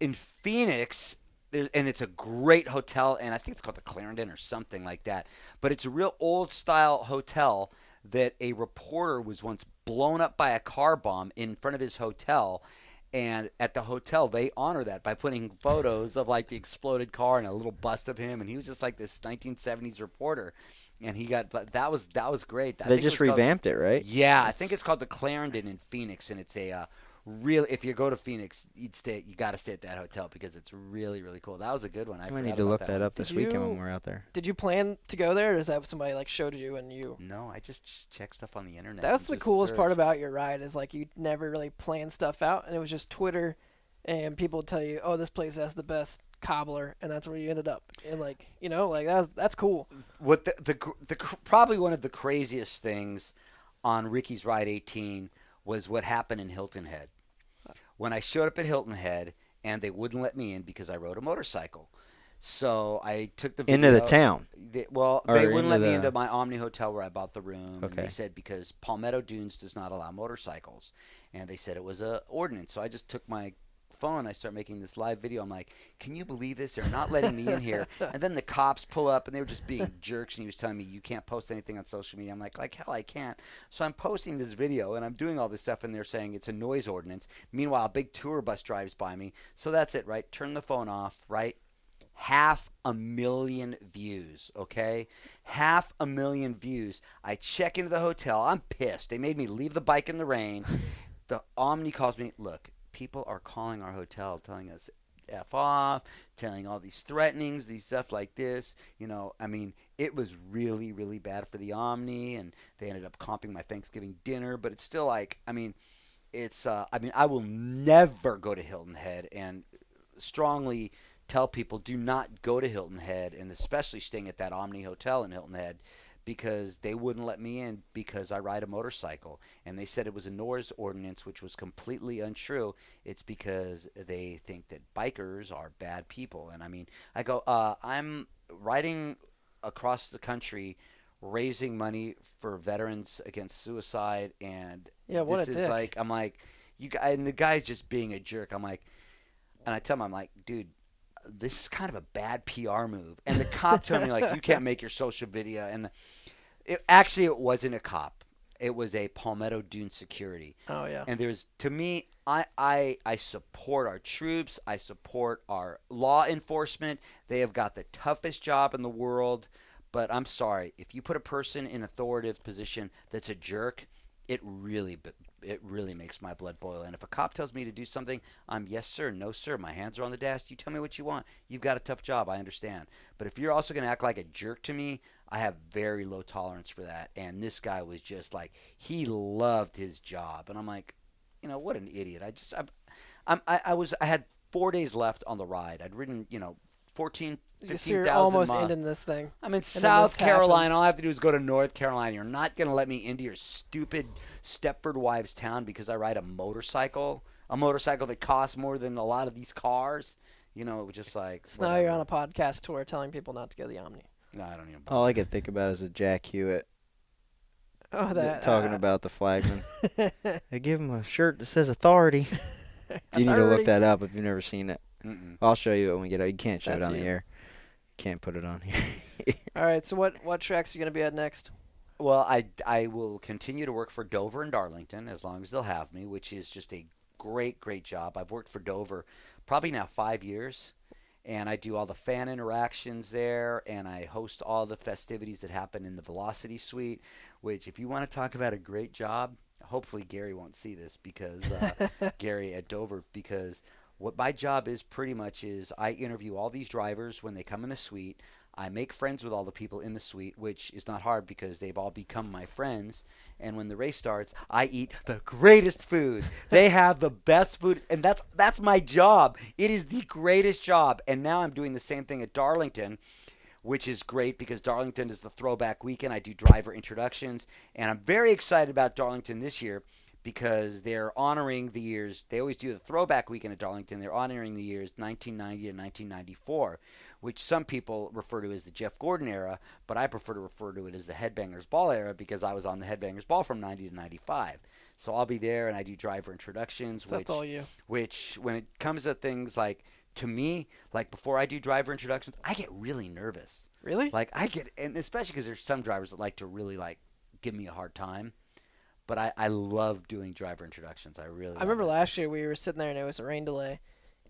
B: In Phoenix, and it's a great hotel, and I think it's called the Clarendon or something like that. But it's a real old-style hotel that a reporter was once blown up by a car bomb in front of his hotel. And at the hotel, they honor that by putting photos of like the exploded car and a little bust of him, and he was just like this 1970s reporter. And he got that was great. I
C: They
B: think
C: just
B: it was called,
C: revamped it, right?
B: yeah, I think it's called the Clarendon in Phoenix, and it's a real. If you go to Phoenix, you got to stay at that hotel because it's really really cool. That was a good one. I
C: We need
B: forgot
C: to
B: about
C: look
B: that
C: that
B: one.
C: up this weekend when we're out there.
A: Did you plan to go there, or is that somebody like showed you and you?
B: No, I just check stuff on the internet.
A: That's
B: and
A: the
B: just
A: coolest part
B: search.
A: about your ride is like you never really plan stuff out, and it was just Twitter, and people would tell you, oh, this place has the best cobbler, and that's where you ended up. And like like that's cool.
B: What probably one of the craziest things on Ricky's Ride 18 was what happened in Hilton Head. When I showed up at Hilton Head and they wouldn't let me in because I rode a motorcycle. So I took the video.
C: Into the town.
B: They
C: Or
B: wouldn't let
C: into
B: me
C: the-
B: into my Omni Hotel where I bought the room. And
C: Okay.
B: they said because Palmetto Dunes does not allow motorcycles. And they said it was a ordinance. So I just took my phone. I start making this live video. I'm like, can you believe this? They're not letting me in here. And then the cops pull up and they were just being jerks. And he was telling me, you can't post anything on social media. I'm like hell, I can't. So I'm posting this video and I'm doing all this stuff. And they're saying it's a noise ordinance. Meanwhile, a big tour bus drives by me. So that's it, right? Turn the phone off, right? 500,000 views, okay? 500,000 views. I check into the hotel. I'm pissed. They made me leave the bike in the rain. The Omni calls me, look, people are calling our hotel telling us F off, telling all these threatenings, these stuff like this. I mean, it was really, really bad for the Omni, and they ended up comping my Thanksgiving dinner, but it's still like, I mean, I will never go to Hilton Head, and strongly tell people do not go to Hilton Head, and especially staying at that Omni Hotel in Hilton Head, because they wouldn't let me in because I ride a motorcycle. And they said it was a noise ordinance, which was completely untrue. It's because they think that bikers are bad people. And I mean, I go, I'm riding across the country raising money for veterans against suicide, and
A: Yeah, what
B: this
A: a
B: is
A: dick.
B: like, I'm like, you guys, and the guy's just being a jerk. I'm like, and I tell him, I'm like, dude, this is kind of a bad PR move. And the cop told me, like, you can't make your social video. And it wasn't a cop. It was a Palmetto Dune security.
A: Oh yeah.
B: And to me, I support our troops. I support our law enforcement. They have got the toughest job in the world. But I'm sorry, if you put a person in authoritative position that's a jerk, it really makes my blood boil. And if a cop tells me to do something, I'm yes sir, no sir. My hands are on the dash. You tell me what you want. You've got a tough job. I understand. But if you're also going to act like a jerk to me, I have very low tolerance for that. And this guy was just like, he loved his job, and I'm like, what an idiot. I had 4 days left on the ride. I'd ridden 14,
A: So
B: 15,000
A: you're almost
B: miles.
A: ending this thing.
B: I'm in
A: then
B: South
A: this
B: Carolina.
A: happens.
B: All I have to do is go to North Carolina. You're not going to let me into your stupid Stepford Wives town because I ride a motorcycle that costs more than a lot of these cars. It was just like,
A: So now you're on a podcast tour telling people not to go to the Omni.
B: No, I don't even.
C: All I could think about is a Jack Hewitt
A: Oh, that
C: talking about the flagman. They give him a shirt that says authority. You need to look that up if you've never seen it.
B: Mm-mm.
C: I'll show you it when we get out. You can't show
A: That's
C: it on
A: you.
C: the air. Can't put it on here.
A: All right. So what tracks are you gonna be at next?
B: Well, I will continue to work for Dover and Darlington as long as they'll have me, which is just a great job. I've worked for Dover probably now 5 years, and I do all the fan interactions there, and I host all the festivities that happen in the Velocity Suite, which if you want to talk about a great job, hopefully Gary won't see this because Gary at Dover, because what my job is pretty much is I interview all these drivers when they come in the suite. I make friends with all the people in the suite, which is not hard because they've all become my friends. And when the race starts, I eat the greatest food. They have the best food, and that's my job. It is the greatest job. And now I'm doing the same thing at Darlington, which is great because Darlington is the throwback weekend. I do driver introductions, and I'm very excited about Darlington this year because they're honoring the years. They always do the throwback weekend at Darlington. They're honoring the years 1990 and 1994, which some people refer to as the Jeff Gordon era, but I prefer to refer to it as the Headbangers Ball era because I was on the Headbangers Ball from 90 to 95. So I'll be there and I do driver introductions,
A: So that's all you.
B: which when it comes to things like, to me, like before I do driver introductions, I get really nervous.
A: Really?
B: Like I get, and especially because there's some drivers that like to really like give me a hard time. But I love doing driver introductions. I really.
A: I remember
B: love it.
A: last year we were sitting there and it was a rain delay,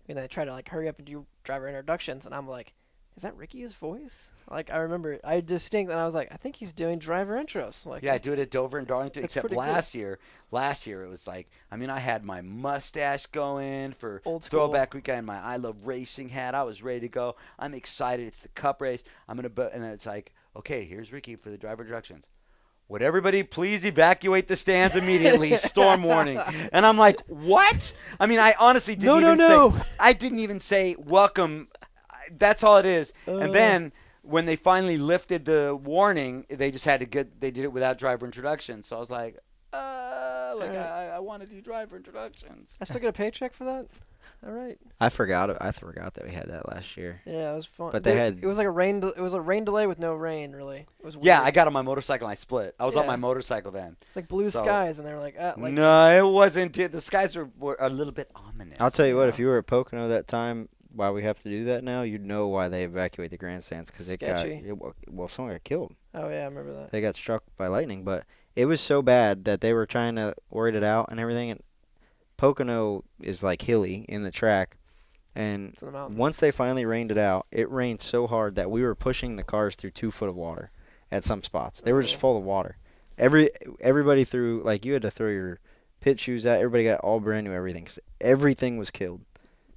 A: and I tried to like hurry up and do driver introductions, and I'm like, "Is that Ricky's voice?" Like I remember, I distinctly, and I was like, "I think he's doing driver intros." Like
B: Yeah, I do it at Dover and Darlington.
A: That's
B: Except
A: pretty good.
B: last year it was like, I mean, I had my mustache going for
A: Old school.
B: throwback weekend, my I Love Racing hat. I was ready to go. I'm excited. It's the Cup race. I'm gonna, and then it's like, okay, here's Ricky for the driver introductions. Would everybody please evacuate the stands immediately? Storm warning. And I'm like, what? I mean, I honestly didn't say. I didn't even say welcome. That's all it is. And then when they finally lifted the warning, they just had to get. They did it without driver introduction. So I was like, I want to do driver introductions.
A: I still get a paycheck for that. All right.
C: I forgot that we had that last year.
A: Yeah, it was fun.
C: But they had-
A: It was like a rain. It was a rain delay with no rain. Really. It was weird.
B: Yeah, I got on my motorcycle and I split. I was on
A: Yeah.
B: my motorcycle then.
A: It's like blue
B: So-
A: skies, and they were like, like
B: No, it wasn't. The skies were a little bit ominous.
C: I'll tell you what, if you were at Pocono that time, why we have to do that now, you'd know why they evacuate the grandstands because
A: Sketchy.
C: someone got killed.
A: Oh yeah, I remember that.
C: They got struck by lightning, but it was so bad that they were trying to word it out and everything. And Pocono is like hilly in the track, and
A: It's in the mountains.
C: once they finally rained it out, it rained so hard that we were pushing the cars through 2 foot of water at some spots. They were just full of water. Everybody threw, like, you had to throw your pit shoes out. Everybody got all brand new everything. 'Cause everything was killed.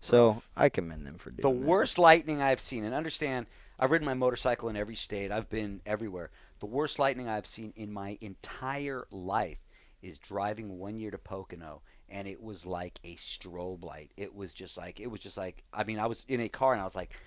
C: So I commend them for doing
B: The
C: that.
B: worst lightning I've seen, and understand, I've ridden my motorcycle in every state. I've been everywhere. The worst lightning I've seen in my entire life is driving one year to Pocono, and it was like a strobe light. It was just like, I mean, I was in a car, and I was like,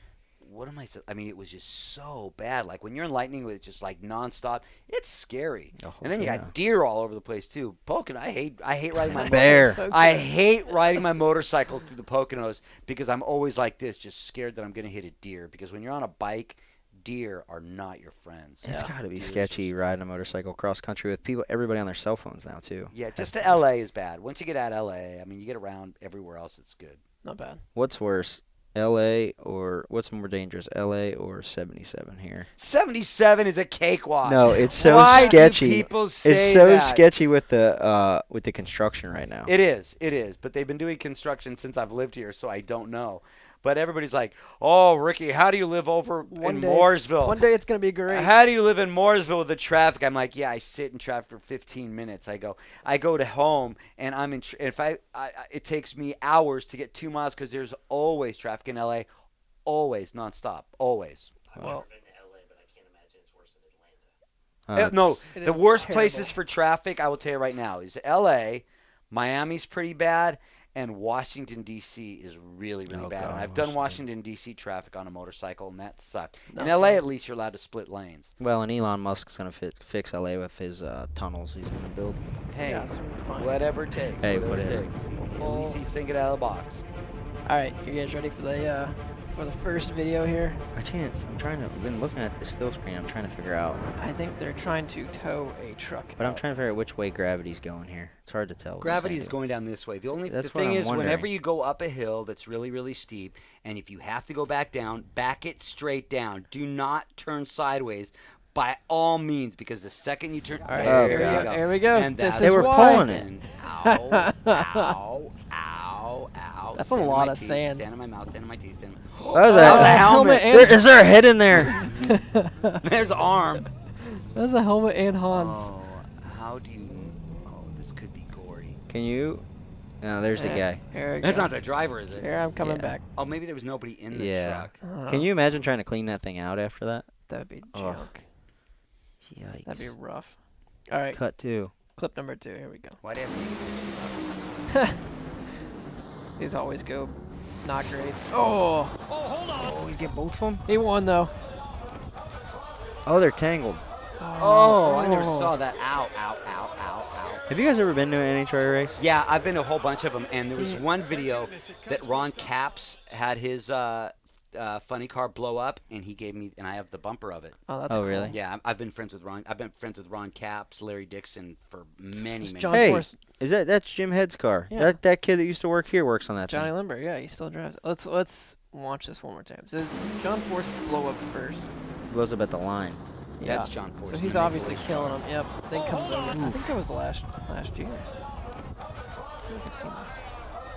B: what am I, I mean, it was just so bad. Like, when you're in lightning with just, like, nonstop, it's scary.
C: Oh,
B: And then you
C: yeah.
B: got deer all over the place, too. Pocono, I hate riding my
C: Bear.
B: I hate riding my motorcycle through the Poconos because I'm always like this, just scared that I'm going to hit a deer. Because when you're on a bike, deer are not your friends.
C: It's got to be
B: Deer's
C: sketchy
B: just-
C: riding a motorcycle cross country with everybody on their cell phones now, too.
B: Yeah,
C: Has
B: just
C: to
B: to
C: be.
B: LA is bad. Once you get out of LA, I mean, you get around everywhere else, it's good.
A: Not bad.
C: What's worse, LA or what's more dangerous, LA or 77 here?
B: 77 is a cakewalk.
C: No, it's so
B: Why
C: sketchy.
B: do people say
C: It's so
B: that?
C: sketchy with the construction right now.
B: It is. But they've been doing construction since I've lived here, so I don't know. But everybody's like, "Oh, Ricky, how do you live over in Mooresville?
A: One day it's gonna be great.
B: How do you live in Mooresville with the traffic?" I'm like, "Yeah, I sit in traffic for 15 minutes. I go to home, and I'm in. It takes me hours to get 2 miles because there's always traffic in LA, always nonstop, always.
A: Well,
D: I've never been to LA, but I can't imagine it's worse than Atlanta.
B: No,
A: It
B: the
A: is
B: worst
A: terrible.
B: places for traffic, I will tell you right now, is LA, Miami's pretty bad, and Washington, D.C. is really, really
C: Oh,
B: bad.
C: God,
B: And I've done
C: Washington.
B: Washington, D.C. traffic on a motorcycle, and that sucked.
A: Not
B: In LA,
A: fun.
B: at least, you're allowed to split lanes.
C: Well, and Elon Musk's gonna fix LA with his tunnels he's gonna build.
B: Hey,
A: yeah, it's gonna be fine.
B: whatever it takes.
C: Hey,
B: whatever
C: whatever.
B: it takes. At least he's thinking out of the box.
A: All right, you guys ready for the first video here?
C: I can't. I've been looking at this still screen. I'm trying to figure out.
A: I think they're trying to tow a truck.
C: But I'm
A: out.
C: trying to figure out which way gravity's going here. It's hard to tell.
B: Gravity is going down this way. The
C: That's what
B: thing
C: I'm
B: is, whenever
C: wondering.
B: you go up a hill that's really, really steep, and if you have to go back down, back it straight down. Do not turn sideways. By all means, because the second you turn,
A: All right,
C: Oh,
A: here,
C: God.
A: we go. Here we go.
B: And
A: This
B: that's
A: is
C: They were
A: why.
C: pulling it.
B: And ow, ow, ow, ow.
A: That's a
B: sand in
A: lot
B: my
A: of
B: teeth,
A: sand.
B: Sand in my mouth, sand in my teeth, sand in my...
C: That was
B: that was
C: a
B: a helmet.
A: and-
C: Is there a head in there?
B: There's an arm.
A: That's a helmet and Hans.
B: Oh, how do you... Oh, this could be gory.
C: Can you? No, there's the
A: Yeah,
C: guy.
A: Here we
B: That's
A: go.
B: not the driver, is it?
A: Here, I'm coming
C: Yeah.
A: back.
B: Oh, maybe there was nobody in the
C: Yeah.
B: truck.
A: Oh,
C: Can you imagine trying to clean that thing out after that?
A: That'd be
C: Ugh.
A: junk.
C: Yikes.
A: That'd be rough. All right,
C: Cut two.
A: clip number 2. Here we go.
B: Why do you
A: These always go not great. Oh,
C: Oh, you get both of them?
A: he won though.
C: Oh, they're tangled.
B: Oh, I never saw that. Ow, ow, ow, ow, ow.
C: Have you guys ever been to an NHRA race?
B: Yeah, I've been to a whole bunch of them, and there was one video that Ron Capps had his funny car blow up, and he gave me, and I have the bumper of it.
A: Oh, that's
C: Oh,
A: cool.
C: really?
B: Yeah, I've been friends with Ron. I've been friends with Ron Capps, Larry Dixon for many,
A: It's
B: many
A: John
C: Hey,
A: Force,
C: Is that's Jim Head's car?
A: Yeah.
C: That kid that used to work here works on that
A: Johnny
C: thing.
A: Limber. Yeah, he still drives. Let's watch this one more time. So John Force blow up first.
C: Blows up at the line.
A: Yeah.
B: That's John Force.
A: So
B: in
A: he's
B: the
A: obviously
B: Maple
A: killing him. Yep. Then comes over. I think that was last year. I feel like I've seen this.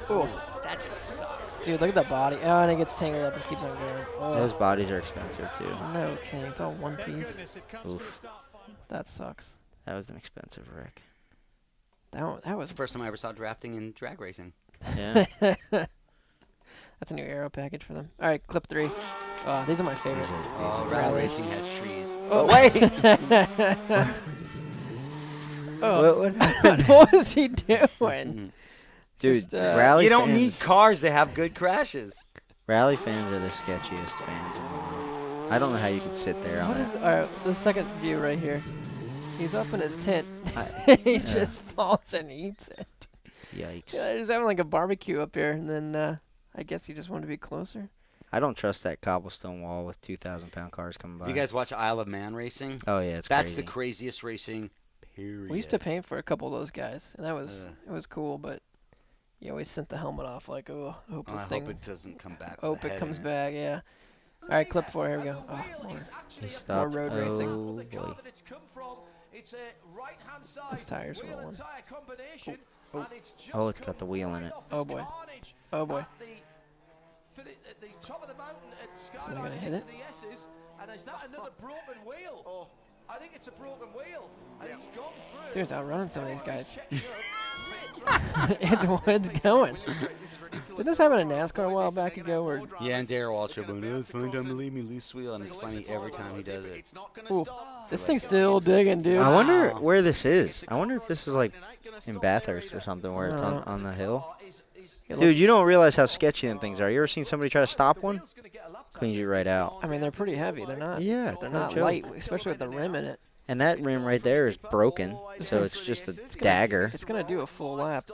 A: Oh,
B: Leaf. That just sucks.
A: dude, look at that body. Oh, and it gets tangled up and keeps on going. Oh,
C: Those bodies are expensive too.
A: no kidding. It's all one piece.
C: Oof.
A: That sucks.
C: That was an expensive wreck.
A: That
B: It's
A: was.
B: the first time I ever saw drafting in drag racing.
C: Yeah.
A: That's a new aero package for them. All right, clip 3. These are my favorite.
B: Oh,
A: rally
B: rally racing has trees.
A: Oh,
B: wait!
A: Oh,
C: What happened?
A: what was he doing?
C: Dude,
A: Just,
C: rally
B: You don't
C: fans,
B: need cars to have good crashes.
C: Rally fans are the sketchiest fans in the world. I don't know how you could sit there on
A: What is,
C: that.
A: all right, the second view right here. He's up in his tent. he
C: Yeah.
A: just falls and eats it.
C: Yikes.
A: Yeah, he's having like a barbecue up here, and then I guess he just wanted to be closer.
C: I don't trust that cobblestone wall with 2,000-pound cars coming by.
B: You guys watch Isle of Man racing?
C: Oh yeah, it's
B: That's
C: crazy.
B: the craziest racing. Period.
A: We used to paint for a couple of those guys, and that was
B: Ugh.
A: it was cool, but you always sent the helmet off like, oh, I hope
B: Oh, I
A: this thing,
B: hope it doesn't come back. with
A: hope
B: a
A: it
B: head
A: comes
B: in
A: back, yeah. All right, clip 4, here we go. Oh, more.
C: He stopped.
A: road racing.
C: Oh boy.
A: This tire's rolling. Oh.
C: Oh, it's got the wheel in it.
A: Oh boy. Oh boy. So we're gonna hit it.
E: And is that another broken wheel? Oh, I think it's a broken wheel. And he's gone through.
A: Dude, it's outrunning some of these guys.
E: Checked up.
A: it's going. Did this happen in NASCAR a while back ago? Where
B: Yeah, and Darryl Waltrip, oh, it's fine, don't believe me, loose wheel, and it's funny every time he does it.
A: ooh, this thing's still digging, dude.
C: I wonder
B: Wow.
C: where this is. I wonder if this is like in Bathurst or something where it's
A: Uh,
C: on the hill.
A: It
C: Dude,
A: looks-
C: you don't realize how sketchy them things are. You ever seen somebody try to stop one? Cleans you right out.
A: I mean, they're pretty heavy. They're not.
C: Yeah, it's
A: They're
C: no
A: not
C: joke.
A: light, especially with the rim in it.
C: And that rim right there is broken, so it's just a dagger.
A: It's gonna do a full lap.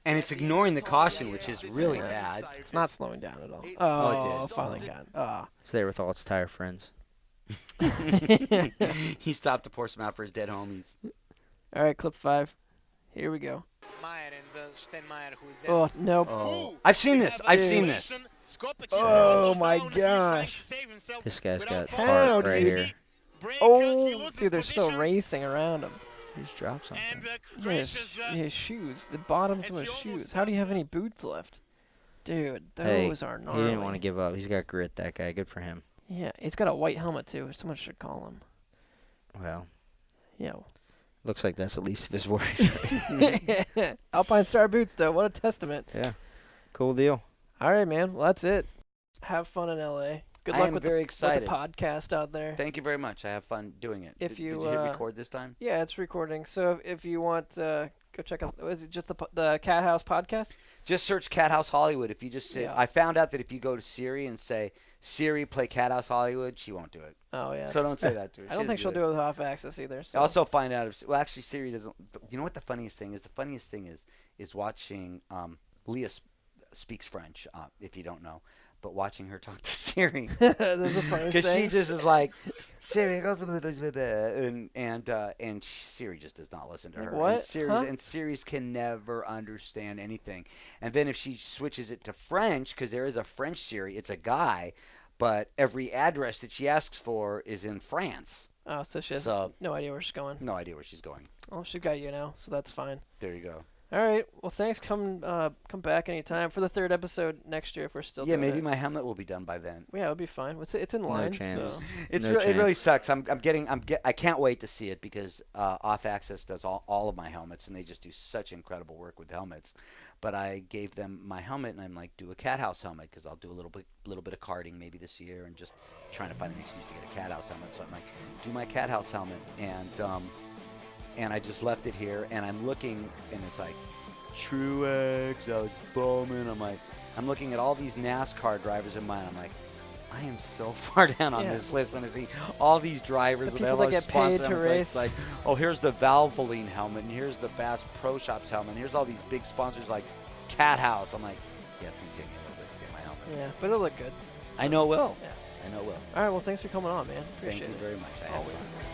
B: And it's ignoring the caution, which is really bad.
A: It's not slowing down at all.
B: Oh, it
A: Oh,
B: did.
A: finally got. Ah.
C: It's there with all its tire friends.
B: He stopped to pour some out for his dead homies.
A: All right, clip 5. Here we go.
F: Meyer and Steinmeier, who is there.
A: Oh nope.
B: Oh, I've seen this. I've seen this.
A: Oh, my gosh.
C: This guy's got
A: How
C: heart
A: do
C: right
A: you-
C: here.
A: Oh, dude, they're still racing around him.
C: He just dropped something.
A: Yeah, his shoes, the bottoms of his shoes. How do you have any boots left? Dude,
C: Hey,
A: those are
C: he
A: gnarly.
C: didn't want to give up. He's got grit, that guy. Good for him.
A: Yeah, he's got a white helmet too. Someone should call him.
C: Well,
A: Yo.
C: looks like that's the least of his worries. Right?
A: Alpine Star boots though, what a testament.
C: Yeah. Cool deal.
A: All right, man. Well, that's it. Have fun in LA. Good
B: I
A: luck
B: am
A: with
B: very
A: the
B: excited.
A: podcast out there.
B: Thank you very much. I have fun doing it.
A: If
B: Did
A: you,
B: you hit record this time?
A: Yeah, it's recording. So if you want, go check out. Is it just the Cat House podcast?
B: Just search Cat House Hollywood. If you just say,
A: Yeah.
B: I found out that if you go to Siri and say, Siri, play Cat House Hollywood, she won't do it.
A: Oh yeah.
B: So don't say that to her.
A: I don't think she'll do it with off access either. So.
B: Also find out if well actually Siri doesn't. You know what the funniest thing is? The funniest thing is watching Leah speaks French. If you don't know, but watching her talk to Siri
A: That's the funniest
B: because she
A: thing.
B: just is like Siri goes and Siri just does not listen to
A: Like,
B: her.
A: what?
B: And Siri's
A: Huh?
B: and Siri's can never understand anything. And then if she switches it to French, because there is a French Siri, it's a guy. But every address that she asks for is in France.
A: Oh, so she has
B: So
A: no idea where she's going.
B: no idea where she's going.
A: Well, she got you now, so that's fine.
B: There you go.
A: All right. Well, thanks. Come back anytime for the 3rd episode next year if we're still.
B: Yeah,
A: doing
B: maybe
A: it.
B: my helmet will be done by then.
A: Yeah, it'll be fine. It's in
C: No
A: line.
C: chance.
A: So.
B: It's
C: No
B: it really
C: chance.
B: sucks. I can't wait to see it because Off Access does all of my helmets and they just do such incredible work with helmets. But I gave them my helmet and I'm like, do a Cat House helmet because I'll do a little bit of karting maybe this year and just trying to find an excuse to get a Cat House helmet. So I'm like, do my Cat House helmet and I just left it here and I'm looking and it's like Truex, Alex Bowman. I'm looking at all these NASCAR drivers in mine. I'm like, I am so far down on
A: Yeah.
B: this list when I see all these drivers
A: The
B: with
A: people
B: all
A: that
B: those
A: get paid
B: sponsor
A: to
B: helmets.
A: race.
B: It's like, oh, here's the Valvoline helmet, and here's the Bass Pro Shops helmet, and here's all these big sponsors like Cat House. I'm like, yeah, it's gonna take me a little bit to get my helmet.
A: Yeah, but it'll look good.
B: I know it will.
A: Yeah.
B: I know it will.
A: All right. Well, thanks for coming on, man.
B: Thank
A: Appreciate
B: you
A: it.
B: very much. I had
A: Always.
B: fun.